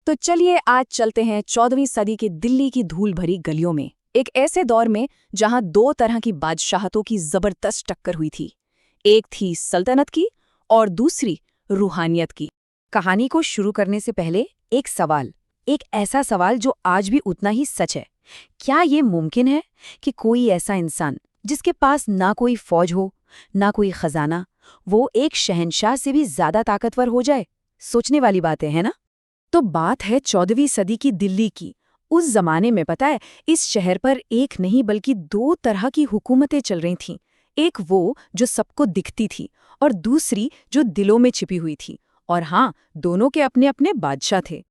तो चलिए आज चलते हैं 14वीं सदी के दिल्ली की धूल भरी गलियों में, एक ऐसे दौर में जहां दो तरह की बादशाहतों की जबरदस्त टक्कर हुई थी। एक थी सल्तनत की और दूसरी रूहानियत की। कहानी को शुरू करने से पहले एक ऐसा सवाल जो आज भी उतना ही सच है। क्या ये मुमकिन है कि कोई ऐसा इंसान जिसके पास ना कोई फौज हो, ना कोई खजाना, वो एक शहंशाह से भी ज्यादा ताकतवर हो जाए? सोचने वाली बातें हैं ना। तो बात है 14वीं सदी की दिल्ली की। उस जमाने में पता है, इस शहर पर एक नहीं बल्कि दो तरह की हुकूमतें चल रही थीं। एक वो जो सबको दिखती थी और दूसरी जो दिलों में छिपी हुई थी। और हाँ, दोनों के अपने अपने बादशाह थे।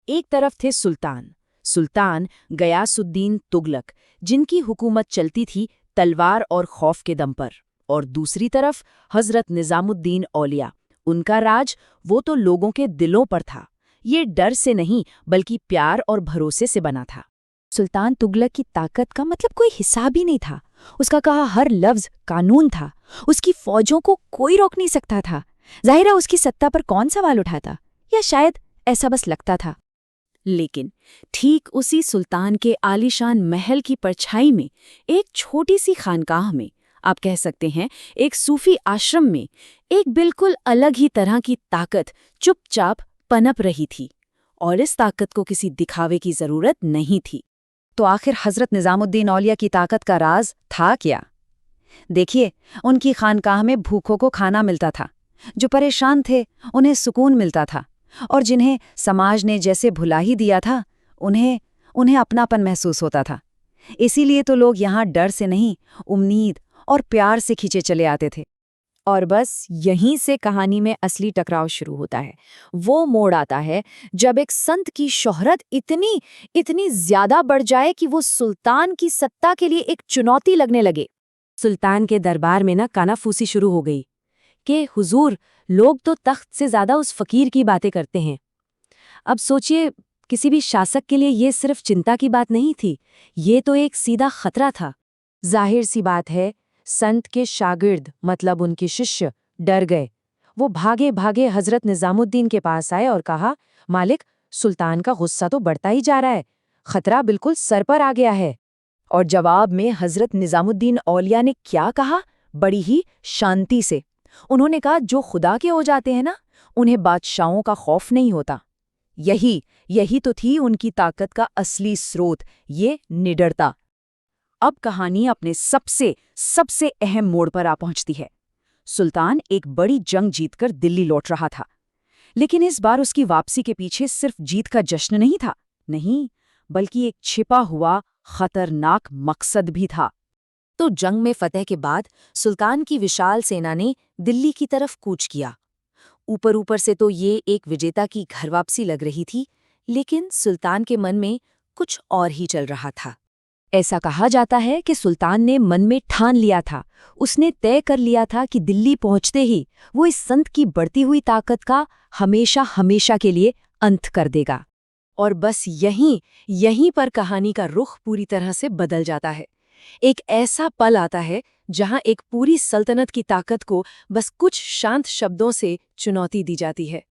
एक तरफ थे सुल्तान गयासुद्दीन तुगलक, जिनकी हुकूमत चलती थी तलवार और खौफ के दम पर। और दूसरी तरफ हजरत निजामुद्दीन औलिया। उनका राज वो तो लोगों के दिलों पर था। ये डर से नहीं बल्कि प्यार और भरोसे से बना था। सुल्तान तुगलक की ताकत का मतलब कोई हिसाब ही नहीं था। उसका कहा हर लफ्ज कानून था। उसकी फौजों को कोई रोक नहीं सकता था। जाहिर है उसकी सत्ता पर कौन सवाल उठाता, या शायद ऐसा बस लगता था। लेकिन ठीक उसी सुल्तान के आलीशान महल की परछाई में, एक छोटी सी खानकाह में, आप कह सकते हैं एक सूफी आश्रम में, एक बिल्कुल अलग ही तरह की ताकत चुपचाप पनप रही थी। और इस ताकत को किसी दिखावे की जरूरत नहीं थी। तो आखिर हजरत निजामुद्दीन औलिया की ताकत का राज था क्या? देखिए, उनकी खानकाह में भूखों को खाना मिलता था, जो परेशान थे उन्हें सुकून मिलता था, और जिन्हें समाज ने जैसे भुला ही दिया था उन्हें अपनापन महसूस होता था। इसीलिए तो लोग यहाँ डर से नहीं, उम्मीद और प्यार से खींचे चले आते थे। और बस यहीं से कहानी में असली टकराव शुरू होता है। वो मोड़ आता है जब एक संत की शोहरत इतनी ज्यादा बढ़ जाए कि वो सुल्तान की सत्ता के लिए एक चुनौती लगने लगे। सुल्तान के दरबार में ना कानाफूसी शुरू हो गई कि हुजूर, लोग तो तख्त से ज्यादा उस फकीर की बातें करते हैं। अब सोचिए, किसी भी शासक के लिए ये सिर्फ चिंता की बात नहीं थी, ये तो एक सीधा खतरा था। जाहिर सी बात है, संत के शागिर्द मतलब उनके शिष्य डर गए। वो भागे भागे हजरत निजामुद्दीन के पास आए और कहा, मालिक, सुल्तान का गुस्सा तो बढ़ता ही जा रहा है, खतरा बिल्कुल सर पर आ गया है। और जवाब में हजरत निजामुद्दीन औलिया ने क्या कहा? बड़ी ही शांति से उन्होंने कहा, जो खुदा के हो जाते हैं ना, उन्हें बादशाहों का खौफ नहीं होता। यही तो थी उनकी ताकत का असली स्रोत, ये निडरता। अब कहानी अपने सबसे अहम मोड़ पर आ पहुंचती है। सुल्तान एक बड़ी जंग जीतकर दिल्ली लौट रहा था, लेकिन इस बार उसकी वापसी के पीछे सिर्फ जीत का जश्न नहीं था, नहीं, बल्कि एक छिपा हुआ खतरनाक मकसद भी था। तो जंग में फतह के बाद सुल्तान की विशाल सेना ने दिल्ली की तरफ कूच किया। ऊपर से तो ये एक विजेता की घर वापसी लग रही थी, लेकिन सुल्तान के मन में कुछ और ही चल रहा था। ऐसा कहा जाता है कि सुल्तान ने मन में ठान लिया था, उसने तय कर लिया था कि दिल्ली पहुंचते ही वो इस संत की बढ़ती हुई ताकत का हमेशा के लिए अंत कर देगा। और बस यहीं पर कहानी का रुख पूरी तरह से बदल जाता है। एक ऐसा पल आता है जहां एक पूरी सल्तनत की ताकत को बस कुछ शांत शब्दों से चुनौती दी जाती है।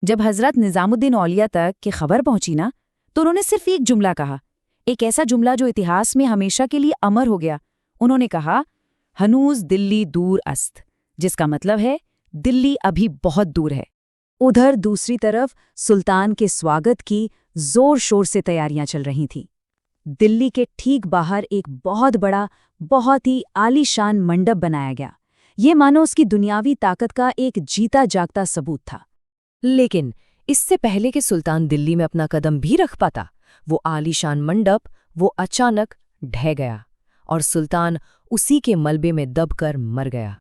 जब हजरत निजामुद्दीन औलिया तक की खबर पहुंची ना, तो उन्होंने सिर्फ एक जुमला कहा, एक ऐसा जुमला जो इतिहास में हमेशा के लिए अमर हो गया। उन्होंने कहा, हनूज दिल्ली दूर अस्त, जिसका मतलब है दिल्ली अभी बहुत दूर है। उधर दूसरी तरफ सुल्तान के स्वागत की जोर शोर से तैयारियां चल रही थीं। दिल्ली के ठीक बाहर एक बहुत बड़ा, बहुत ही आलीशान मंडप बनाया गया। ये मानो उसकी दुनियावी ताकत का एक जीता जागता सबूत था। लेकिन इससे पहले कि सुल्तान दिल्ली में अपना कदम भी रख पाता, वो आलीशान मंडप वो अचानक ढह गया और सुल्तान उसी के मलबे में दबकर मर गया।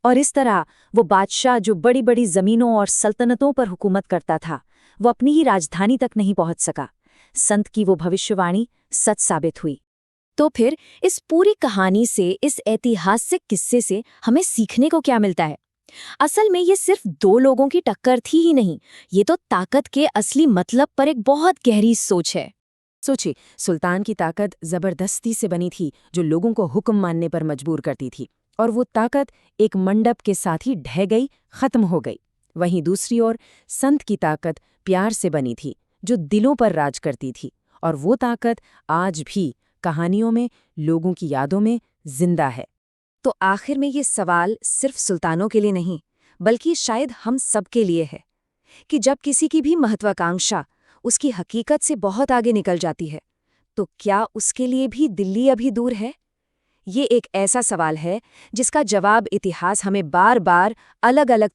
और इस तरह वो बादशाह जो बड़ी बड़ी जमीनों और सल्तनतों पर हुकूमत करता था, वो अपनी ही राजधानी तक नहीं पहुंच सका। संत की वो भविष्यवाणी सच साबित हुई। तो फिर इस पूरी कहानी से, इस ऐतिहासिक किस्से से हमें सीखने को क्या मिलता है? असल में ये सिर्फ दो लोगों की टक्कर थी ही नहीं, ये तो ताकत के असली मतलब पर एक बहुत गहरी सोच है। सोचिए, सुल्तान की ताकत जबरदस्ती से बनी थी, जो लोगों को हुक्म मानने पर मजबूर करती थी, और वो ताकत एक मंडप के साथ ही ढह गई, खत्म हो गई। वहीं दूसरी ओर संत की ताकत प्यार से बनी थी, जो दिलों पर राज करती थी, और वो ताकत आज भी कहानियों में, लोगों की यादों में जिंदा है। तो आखिर में ये सवाल सिर्फ सुल्तानों के लिए नहीं, बल्कि शायद हम सब के लिए है कि जब किसी की भी महत्वाकांक्षा उसकी हकीकत से बहुत आगे निकल जाती है, तो क्या उसके लिए भी दिल्ली अभी दूर है? ये एक ऐसा सवाल है जिसका जवाब इतिहास हमें बार बार अलग अलग